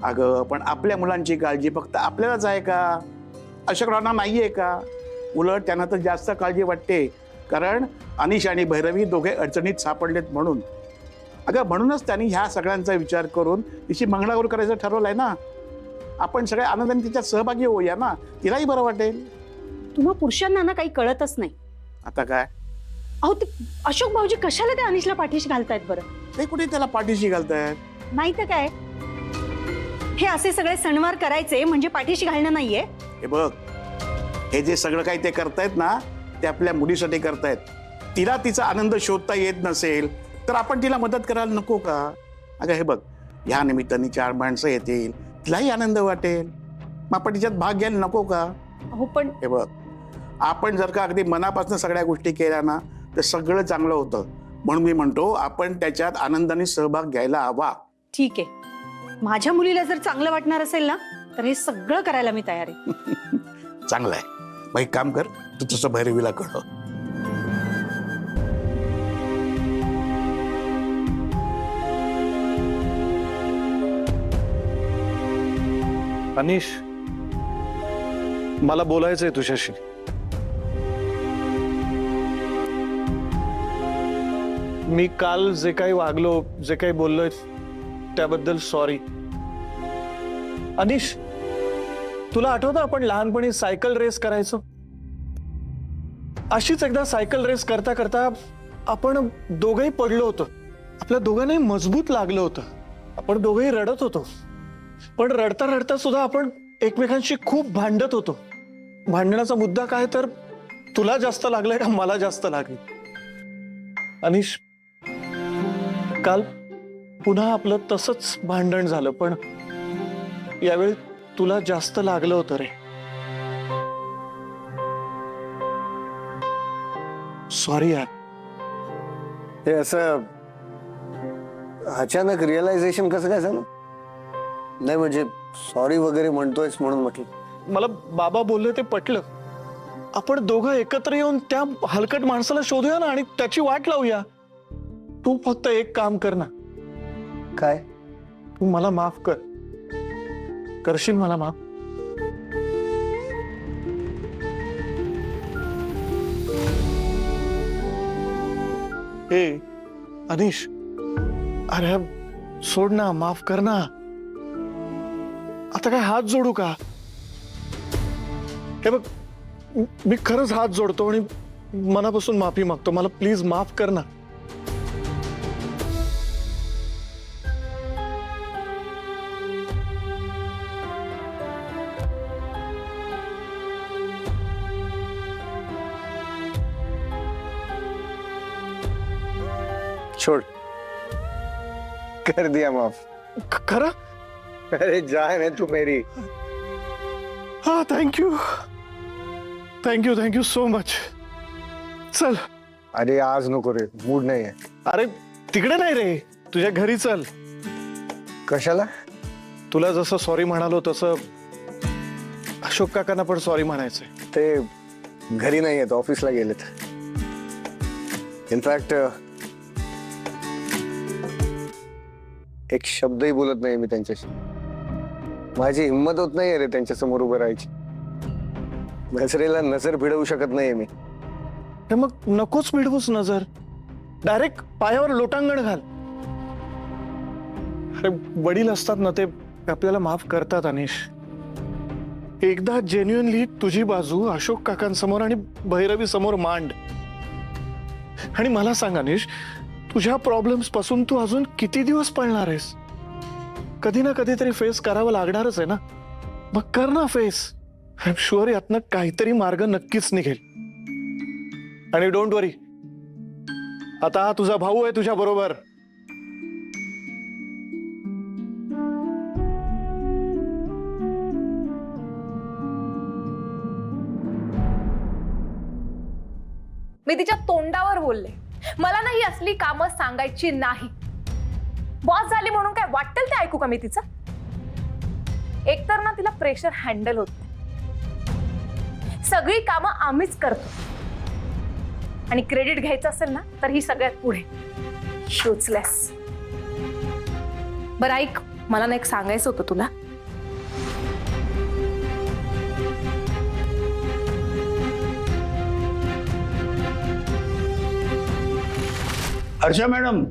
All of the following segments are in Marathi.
अगं पण आपल्या मुलांची काळजी फक्त आपल्यालाच आहे का? अशोकरावांना नाही आहे का? उलट त्यांना तर जास्त काळजी वाटते, कारण अनिश आणि भैरवी दोघे अडचणीत सापडलेत म्हणून. अगं म्हणूनच त्यांनी ह्या सगळ्यांचा विचार करून तिची मंगळागौर करायचं ठरवलंय ना. आपण सगळे आनंदाने तिच्यात सहभागी होऊया ना, तिलाही बरं वाटेल. तुम्हा पुरुषांना ना काही कळतच नाही. आता काय? अहो ते अशोक भाऊजी कशाला त्या अनिशला पाठीशी घालतायत बरं? ते कुठे त्याला पाठीशी घालतायत? नाही तर काय, हे असे सगळे सणवार करायचे म्हणजे पाठीशी घालणं नाहीये. हे बघ, हे जे सगळं काही ते करतायत ना, ते आपल्या मुलीसाठी करतायत. तिला तिचा आनंद शोधता येत नसेल तर आपण तिला मदत करायला नको का? अगं हे बघ, ह्या निमित्ताने 4 माणसं येतील, तिलाही आनंद वाटेल, मग आपण तिच्यात भाग घ्यायला नको का? अहो पण हे बघ, आपण जर का अगदी मनापासून सगळ्या गोष्टी केल्या ना तर सगळं चांगलं होतं. म्हणून मी म्हणतो आपण त्याच्यात आनंदाने सहभाग घ्यायला हवा. ठीक आहे, माझ्या मुलीला जर चांगलं वाटणार असेल ना तर हे सगळं करायला मी तयार आहे. चांगलं आहे. मग एक काम कर, तू तसं भैरवीला कळव. अनिश, मला बोलायचंय तुझ्याशी. मी काल जे काही वागलो, जे काही बोललोय त्याबद्दल सॉरी. अनिश, तुला आठवतं आपण लहानपणी सायकल रेस करायचो? अशीच एकदा सायकल रेस करता करता आपण दोघंही पडलो होतो. आपल्या दोघांनाही मजबूत लागलं होतं. आपण दोघंही रडत होतो, पण रडता रडता सुद्धा आपण एकमेकांशी खूप भांडत होतो. भांडण्याचा मुद्दा काय तर तुला जास्त लागलंय का मला जास्त लागलं. अनिश, काल पुन्हा आपलं तसंच भांडण झालं, पण यावेळी तुला जास्त लागलं होतं रे. सॉरी यार. हे असं अचानक रिअलायझेशन कसं काय झालं? नाही म्हणजे सॉरी वगैरे म्हणतोयस म्हणून म्हटलं. मला बाबा बोलले ते पटलं. आपण दोघं एकत्र येऊन त्या हलकट माणसाला शोधूया ना आणि त्याची वाट लावूया. तू फक्त एक काम कर ना. काय? तू मला माफ कर. करशील मला माफ? हे अनिश, अरे सोड ना, माफ कर ना. आता काय हात जोडू का? हे बघ, मी खरंच हात जोडतो आणि मनापासून माफी मागतो. मला प्लीज माफ कर ना. छोड़, कर दिया माफ. खरं? अरे जान है तू मेरी. हा, thank you thank you thank you so much. चल. अरे आज नको रे, मूड नाही आहे. अरे तिकडे नाही रे, तुझ्या घरी चल. कशाला? तुला जसं सॉरी म्हणालो तसं अशोक काकांना पण सॉरी म्हणायचंय. ते घरी नाही आहेत, ऑफिसला गेलेत. इनफॅक्ट एक शब्दही बोलत नाही मी त्यांच्याशी. माझी हिंमत होत नाही रे त्यांच्या समोर उभं राहायची. नजरेला नजर भिडवू शकत नाही मी. हे मग नकोच मिळवूच नजर. डायरेक्ट पायावर लोटांगण घाल. अरे वडील असतात ना, ते आपल्याला माफ करतात. अनिश, एकदा जेन्युइनली तुझी बाजू अशोक काकांसमोर आणि भैरवी समोर मांड. आणि मला सांग अनिश, तुझ्या प्रॉब्लेम्स पासून तू अजून किती दिवस पळणार आहेस? कधी ना कधीतरी फेस करावं लागणारच आहे ना. मग कर ना फेस. आय एम शुअर यातनं काहीतरी मार्ग नक्कीच निघेल. आणि डोंट वरी, आता हा तुझा भाऊ आहे तुझ्या बरोबर. मी तिच्या तोंडावर बोलले, मला ना ही असली कामं सांगायची नाही. बॉस झाली म्हणून काय वाटेल ते ऐकू का मी तिचं? एकतर ना तिला प्रेशर हँडल होत नाही. सगळी कामं आम्हीच करतो आणि क्रेडिट घ्यायचं असेल ना तर ही सगळ्यात पुढे. युजलेस. बरं ऐक, मला ना एक सांगायचं होतं तुला. हर्षा मॅडम,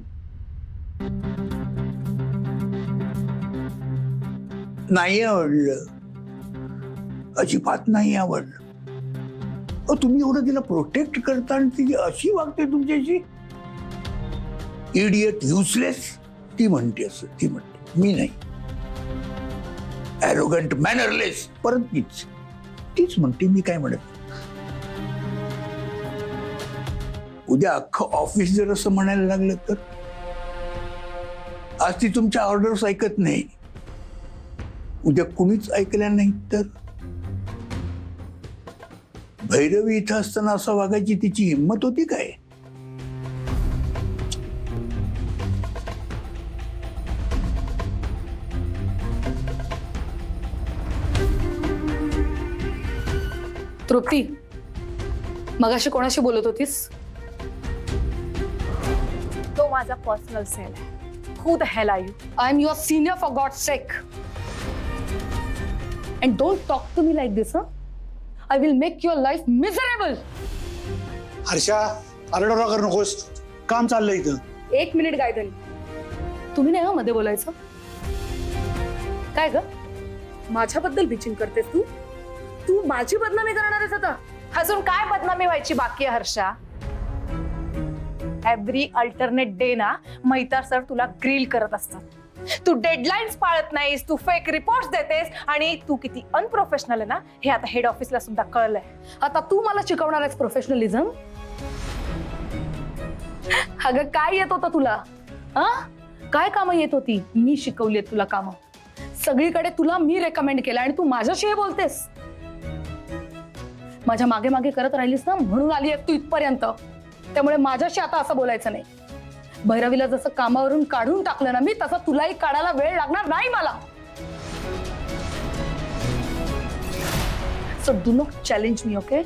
नाही आवडलं, अजिबात नाही आवडलं. तुम्ही एवढं तिला प्रोटेक्ट करता आणि ती अशी वागते तुमच्याशी. इडियट, युजलेस ती म्हणते, असं ती म्हणते, मी नाही. ॲरोगंट, मॅनरलेस, परत तीच म्हणते, मी काय म्हणत. उद्या अख्खं ऑफिस जर असं म्हणायला लागलं तर. आज ती तुमच्या ऑर्डर्स ऐकत नाही, उद्या कुणीच ऐकल्या नाही तर. भैरवी इथं असताना असं वागायची तिची हिंमत होती काय? तृप्ती, मगाशी कोणाशी बोलत होतीस? तो माझा पर्सनल सेल आहे. Who the hell are you? I am your senior for God's sake. And don't talk to me like this, huh? I will make your life miserable. Harsha, आरडाओरडा करू नकोस, काम चाललंय इथं. 1 मिनिट गायधनी, तुम्ही नाही हो मध्ये बोलायचं. काय ग, माझ्याबद्दल बिचिंग करतेस तू? तू माझी बदनामी करणार आहेस आता? अजून काय बदनामी व्हायची बाकी आहे हर्षा? एव्हरी अल्टरनेट डे ना मैतार सर तुला ग्रिल करत असतात. तू डेडलाईन्स पाळत नाहीस, तू फेक रिपोर्ट्स देतेस आणि तू किती अनप्रोफेशनल आहे ना हे आता हेड ऑफिसला सुद्धा कळलंय. आता तू मला शिकवणार आहेस प्रोफेशनलिझम? अगं काय येत होतं तुला? काय कामं येत होती? मी शिकवली तुला कामं. सगळीकडे तुला मी रेकमेंड केलं आणि तू माझ्याशी बोलतेस. माझ्या मागे मागे करत राहिलीस ना, म्हणून आली तू इथपर्यंत. त्यामुळे माझ्याशी आता असं बोलायचं नाही. भैरवीला जसं कामावरून काढून टाकलं ना मी, तसं तुलाही काढायला वेळ लागणार नाही मला. So do not challenge me, okay?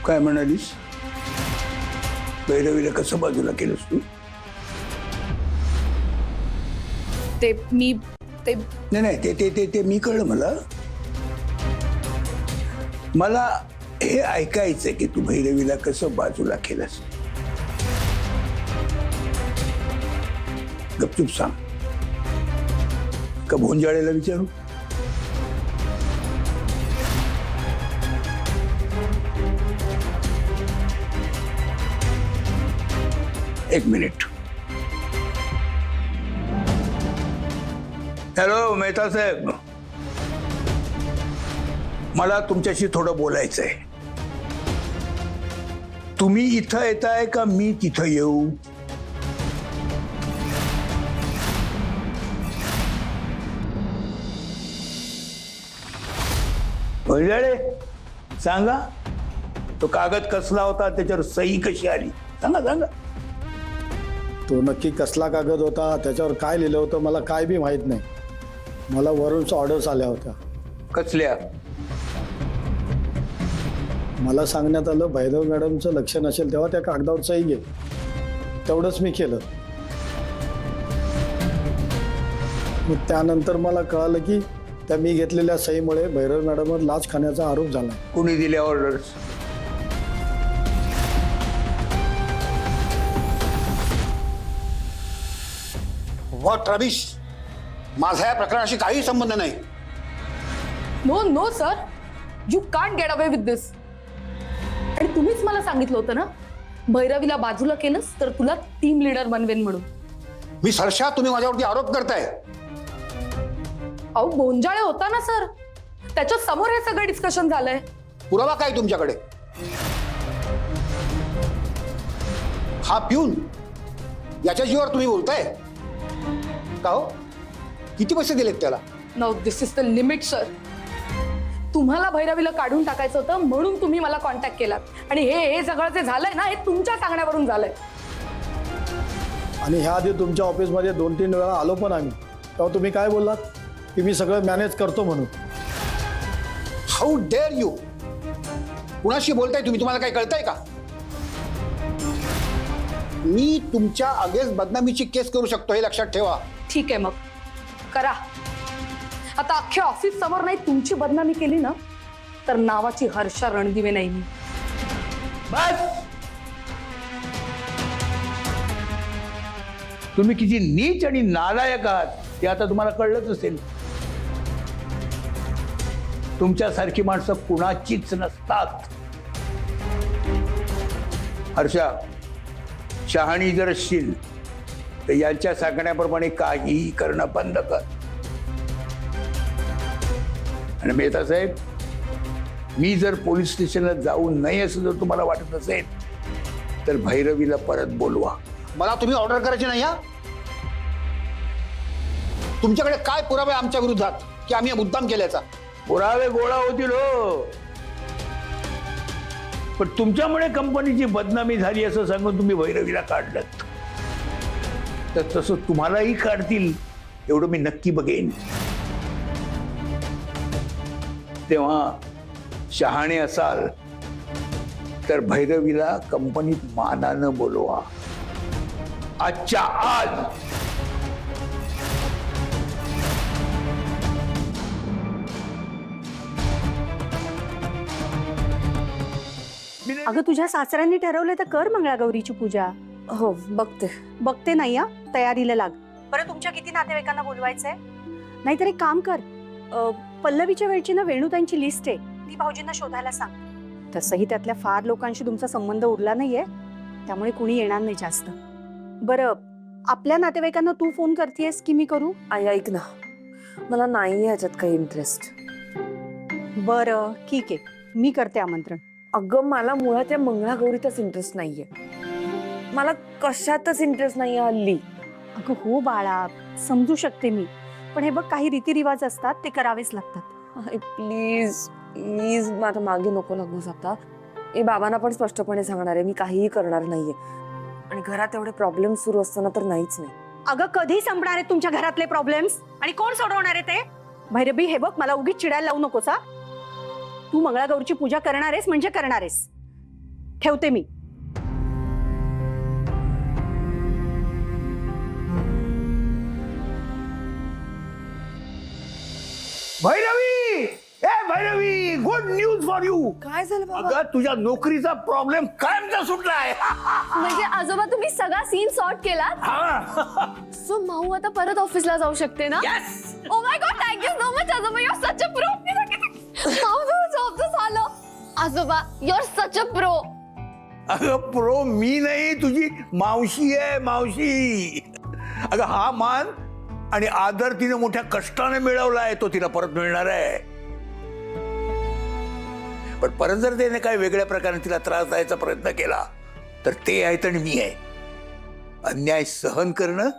काय म्हणालीस? भैरवीला कसं बाजूला केलंस तू? नाही ते मी कळलं मला. मला हे ऐकायचंय की तू भैरवीला कसं बाजूला केलंस. गपचूप सांग, का भोंजाळेला विचारू? एक मिनिट. हॅलो मेहता साहेब, मला तुमच्याशी थोडं बोलायचं आहे. तुम्ही इथं येताय का मी तिथं येऊ? भंजाळे, सांगा, तो कागद कसला होता, त्याच्यावर सही कशी आली? सांगा सांगा. तो नक्की कसला कागद होता, त्याच्यावर काय लिहिलं होतं मला काय बी माहित नाही. मला वरूनच ऑर्डर्स आल्या होत्या. कसल्या? मला सांगण्यात आलं भैरव मॅडमचं लक्ष नसेल तेव्हा त्या कागदावर सही घे. तेवढंच मी केलं. मग त्यानंतर मला कळालं की त्या मी घेतलेल्या सहीमुळे भैरव मॅडमवर लाच खाण्याचा आरोप झाला. कोणी दिल्या ऑर्डर्स? व्हॉट रबिश, माझा या प्रकरणाशी काही संबंध नाही. No no sir, you can't get away with this. आणि तुम्हीच मला सांगितलं होतं ना, भैरवीला बाजूला केलंस तर तुला टीम लीडर बनवेन म्हणून. मी सरशा, तुम्ही माझ्यावरती आरोप करताय. अहो बोंजाळे होता ना सर, त्याच्या समोर हे सगळं डिस्कशन झालंय. पुरावा काय तुमच्याकडे? हा पिऊन, याच्या जीवावर तुम्ही बोलताय का हो? किती पैसे दिलेत त्याला? Now this is the limit sir. तुम्हाला भैरवीला काढून टाकायचं होतं म्हणून तुम्ही मला कॉन्टॅक्ट केलात आणि हे सगळं जे झालंय ना हे तुमच्या सांगण्यावरून झालंय. आणि ह्या आधी तुमच्या ऑफिसमध्ये 2-3 वेळा आलो पण आम्ही, तेव्हा तुम्ही काय बोललात? की मी सगळं मॅनेज करतो म्हणून. हाऊ डेअर यू, कुणाशी बोलताय तुम्ही? तुम्हाला काय कळतंय का? मी तुमच्या अगेन्स्ट बदनामीची केस करू शकतो, हे लक्षात ठेवा. ठीक आहे मग करा. आता अख्ख्या ऑफिस समोर नाही तुमची बदनामी केली ना तर नावाची हर्षा रणदिवे नाही मी. बस, तुम्ही किती नीच आणि नालायक आहात ते आता तुम्हाला कळलंच असेल. तुमच्यासारखी माणसं कुणाचीच नसतात. हर्षा, शहाणी जर असशील तर यांच्या सांगण्याप्रमाणे काहीही करणं बंद कर. आणि मेहता साहेब, मी जर पोलीस स्टेशनला जाऊ नये असं जर तुम्हाला वाटत असेल तर भैरवीला परत बोलवा. मला तुम्ही ऑर्डर करायची नाही. हा, तुमच्याकडे काय पुरावे आमच्या विरोधात की आम्ही मुद्दाम केल्याचा? पुरावे गोळा होतील हो, पण तुमच्यामुळे कंपनीची बदनामी झाली असं सांगून तुम्ही भैरवीला काढलं तर तसं तुम्हालाही काढतील एवढं मी नक्की बघेन. तेव्हा शहाणे असाल तर भैरवीला कंपनीत मानानं बोलवा, आजच्या आज. अगं तुझ्या सासऱ्यांनी ठरवलं तर कर मंगळागौरीची पूजा. हो बघते. बघते नाही हा, तयारीला लाग. बरं तुमच्या किती नातेवाईकांना बोलवायचंय? नाहीतर एक काम कर, पल्लवीच्या वेळची ना वेणुताईंची लिस्ट आहे, ती भाऊजींना शोधायला सांग. तसंही त्यातल्या फार लोकांशी तुमचा संबंध उरला नाहीये, त्यामुळे कुणी येणार नाही जास्त. बरं आपल्या नातेवाईकांना तू फोन करतेस की मी करू? आई ऐक ना, मला नाही ह्याच्यात काही इंटरेस्ट. बरं ठीक आहे, मी करते आमंत्रण. अगं मला मुळात या मंगळागौरीतच इंटरेस्ट नाहीये. मला कशातच इंटरेस्ट नाहीये हल्ली. अगं हो बाळा, समजू शकते मी, पण हे बघ काही रीतिरिवाज असतात ते करावेच लागतात. प्लीज प्लीज माझ्या मागे नको लागूस आता. ए बाबांना पण स्पष्टपणे सांगणार आहे मी काहीही करणार नाहीये. आणि घरात एवढे प्रॉब्लेम सुरू असताना तर नाहीच नाही. अगं कधी संपणार आहेत तुमच्या घरातले प्रॉब्लेम्स आणि कोण सोडवणार आहे ते? भैरवी हे बघ, मला उगीच चिडायला लावू नकोस हा. तू मंगळागौरीची पूजा करणार आहेस म्हणजे करणार आहेस. ठेवते मी. भैरवी, ए Bhairavi, good news for you. काय झालं बाबा? अगं तुझ्या नोकरीचा प्रॉब्लेम कायमचा सुटलाय. म्हणजे आजोबा तुम्ही सगळा सीन सॉर्ट केला? हा. सो माऊ आता परत ऑफिसला जाऊ शकते ना? Oh my god, thank you so much आजोबा, you are such a pro. Mau जॉबचं झालं. आजोबा you are such a pro. अगं प्रो मी नाही, तुझी मावशी आहे, मावशी. अगं हा मान आणि आदर तिने मोठ्या कष्टाने मिळवलाय, तो तिला परत मिळणार आहे. पण परत जर त्याने काही वेगळ्या प्रकारे तिला त्रास द्यायचा प्रयत्न केला तर ते आहेत आणि मी आहे. अन्याय सहन करणं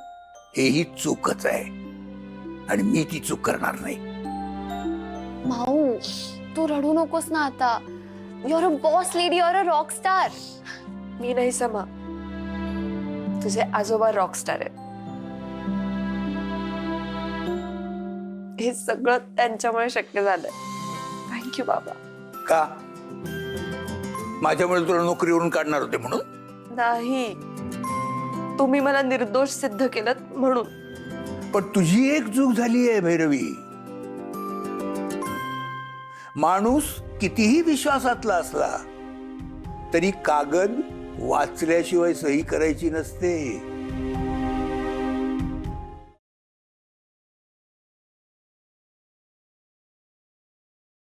हेही चूकच आहे आणि मी ती चूक करणार नाही. माऊ तू रडू नकोस ना आता. You're a boss lady, you're a rock star. मी नाही समा, तुझे आजोबा रॉकस्टार आहेत. हे सगळं त्यांच्यामुळे शक्य झालंय. थँक्यू बाबा. का? माझ्यामुळे तुला नोकरीवरून काढणार होते म्हणून? नाही, तुम्ही मला निर्दोष सिद्ध केलं म्हणून. पण तुझी एक चूक झाली आहे भैरवी. माणूस कितीही विश्वासातला असला तरी कागद वाचल्याशिवाय सही करायची नसते.